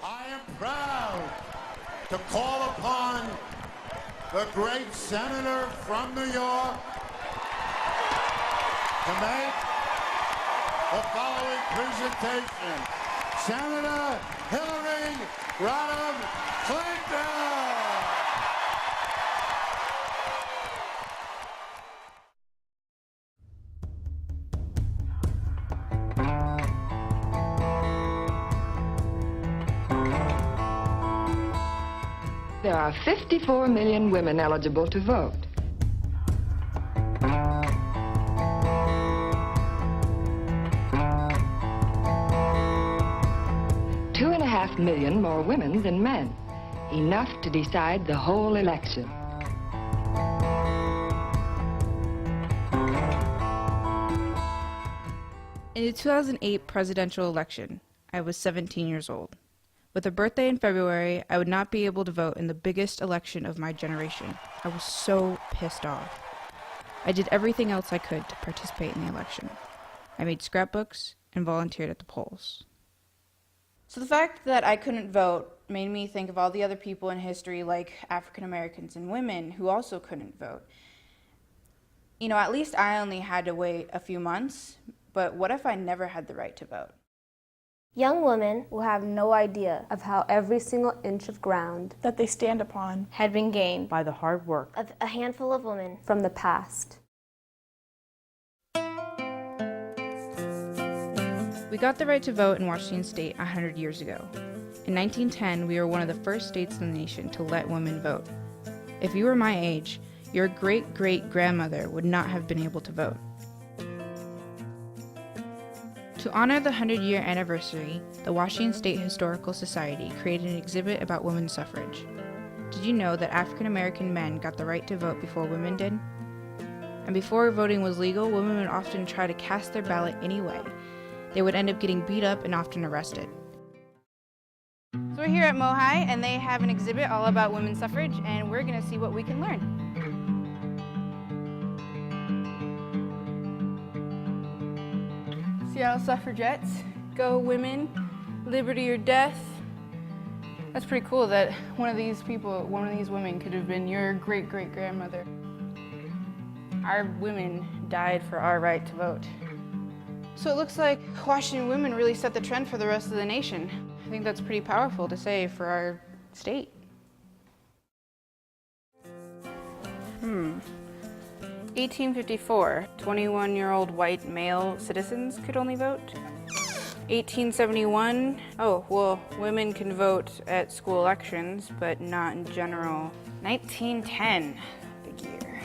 I am proud to call upon the great senator from New York to make the following presentation. Senator Hillary Rodham Clinton. There are 54 million women eligible to vote. Two and a half million more women than men, enough to decide the whole election. In the 2008 presidential election, I was 17 years old. With a birthday in February, I would not be able to vote in the biggest election of my generation. I was so pissed off. I did everything else I could to participate in the election. I made scrapbooks and volunteered at the polls. So the fact that I couldn't vote made me think of all the other people in history, like African Americans and women, who also couldn't vote. You know, at least I only had to wait a few months, but what if I never had the right to vote? Young women will have no idea of how every single inch of ground that they stand upon had been gained by the hard work of a handful of women from the past. We got the right to vote in Washington State 100 years ago. In 1910, we were one of the first states in the nation to let women vote. If you were my age, your great-great-grandmother would not have been able to vote. To honor the 100-year anniversary, the Washington State Historical Society created an exhibit about women's suffrage. Did you know that African American men got the right to vote before women did? And before voting was legal, women would often try to cast their ballot anyway. They would end up getting beat up and often arrested. So we're here at Mohi, and they have an exhibit all about women's suffrage, and we're going to see what we can learn. Seattle suffragettes, go women, liberty or death. That's pretty cool that one of these women could have been your great-great-grandmother. Our women died for our right to vote. So it looks like Washington women really set the trend for the rest of the nation. I think that's pretty powerful to say for our state. 1854, 21-year-old white male citizens could only vote. 1871, oh, well, women can vote at school elections, but not in general. 1910, big year.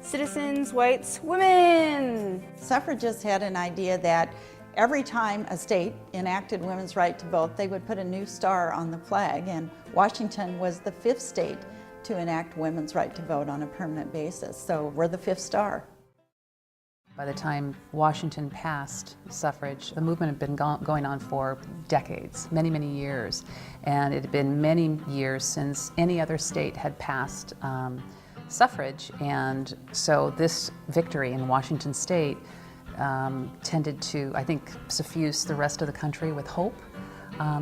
Citizens, whites, women! Suffragists had an idea that every time a state enacted women's right to vote, they would put a new star on the flag, and Washington was the 5th state to enact women's right to vote on a permanent basis. So we're the 5th star. By the time Washington passed suffrage, the movement had been going on for decades, many, many years. And it had been many years since any other state had passed suffrage. And so this victory in Washington state tended to, I think, suffuse the rest of the country with hope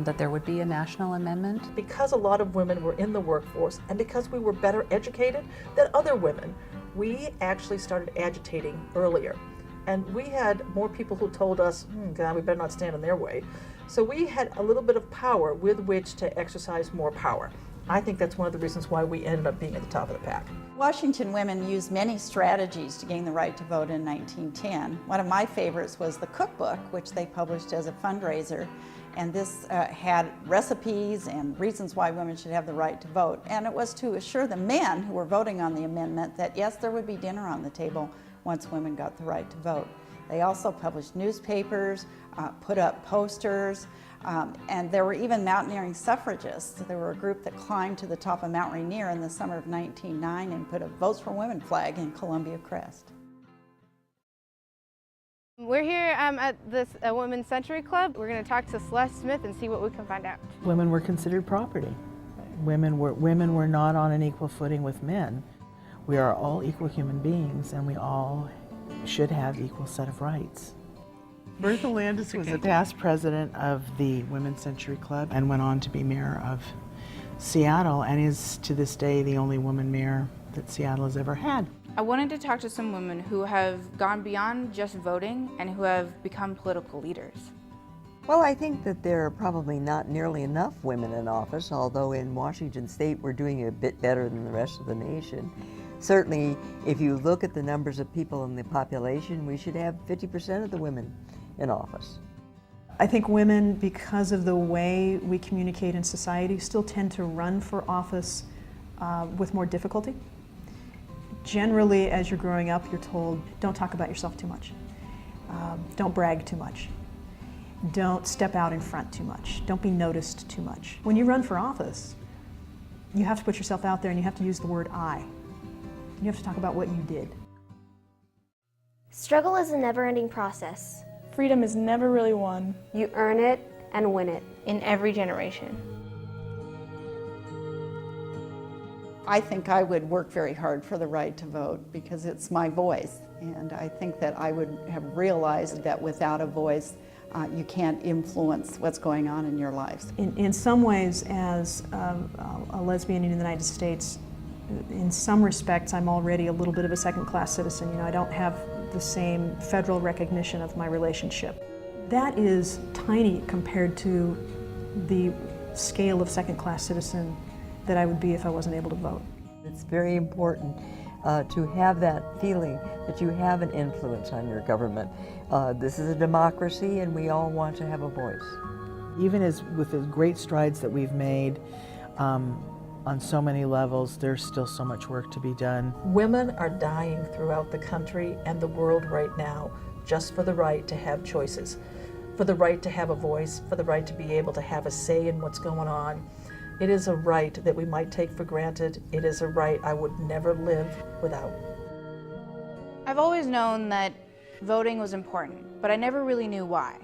that there would be a national amendment. Because a lot of women were in the workforce and because we were better educated than other women, we actually started agitating earlier. And we had more people who told us, God, we better not stand in their way. So we had a little bit of power with which to exercise more power. I think that's one of the reasons why we ended up being at the top of the pack. Washington women used many strategies to gain the right to vote in 1910. One of my favorites was the cookbook, which they published as a fundraiser. And this had recipes and reasons why women should have the right to vote. And it was to assure the men who were voting on the amendment that, yes, there would be dinner on the table once women got the right to vote. They also published newspapers, put up posters, and there were even mountaineering suffragists. There were a group that climbed to the top of Mount Rainier in the summer of 1909 and put a Votes for Women flag in Columbia Crest. We're here at this Women's Century Club. We're going to talk to Celeste Smith and see what we can find out. Women were considered property. Women were not on an equal footing with men. We are all equal human beings, and we all should have equal set of rights. Bertha Landis was a past president of the Women's Century Club and went on to be mayor of Seattle, and is to this day the only woman mayor that Seattle has ever had. I wanted to talk to some women who have gone beyond just voting and who have become political leaders. Well, I think that there are probably not nearly enough women in office, although in Washington State we're doing a bit better than the rest of the nation. Certainly, if you look at the numbers of people in the population, we should have 50% of the women in office. I think women, because of the way we communicate in society, still tend to run for office with more difficulty. Generally, as you're growing up, you're told, don't talk about yourself too much. Don't brag too much. Don't step out in front too much. Don't be noticed too much. When you run for office, you have to put yourself out there and you have to use the word I. You have to talk about what you did. Struggle is a never-ending process. Freedom is never really won. You earn it and win it. In every generation. I think I would work very hard for the right to vote because it's my voice. And I think that I would have realized that without a voice, you can't influence what's going on in your lives. In some ways, as a lesbian in the United States, in some respects, I'm already a little bit of a second-class citizen. You know, I don't have the same federal recognition of my relationship. That is tiny compared to the scale of second-class citizen that I would be if I wasn't able to vote. It's very important to have that feeling that you have an influence on your government. This is a democracy and we all want to have a voice. Even with the great strides that we've made on so many levels, there's still so much work to be done. Women are dying throughout the country and the world right now just for the right to have choices, for the right to have a voice, for the right to be able to have a say in what's going on. It is a right that we might take for granted. It is a right I would never live without. I've always known that voting was important, but I never really knew why.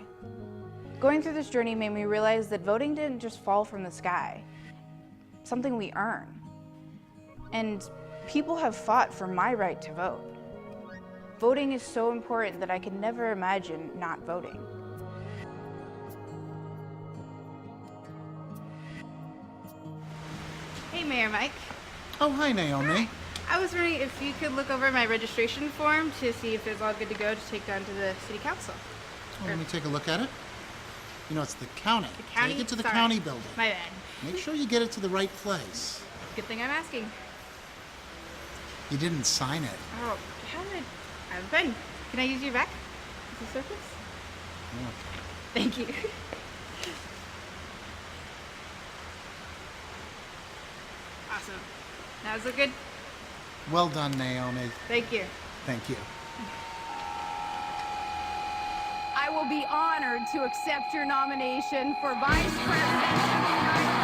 Going through this journey made me realize that voting didn't just fall from the sky. It's something we earn. And people have fought for my right to vote. Voting is so important that I could never imagine not voting. Hey, Mayor Mike. Oh, hi, Naomi. I was wondering if you could look over my registration form to see if it's all good to go to take down to the city council. Oh, let me take a look at it. You know, it's the county. The county? Take it to the Sorry. county building. My bad. Make sure you get it to the right place. Good thing I'm asking. You didn't sign it. Oh, I have a pen. Can I use your back? Is it surface? Yeah. Thank you. Awesome. Now is it good? Well done, Naomi. Thank you. Thank you. I will be honored to accept your nomination for Vice President of the United States.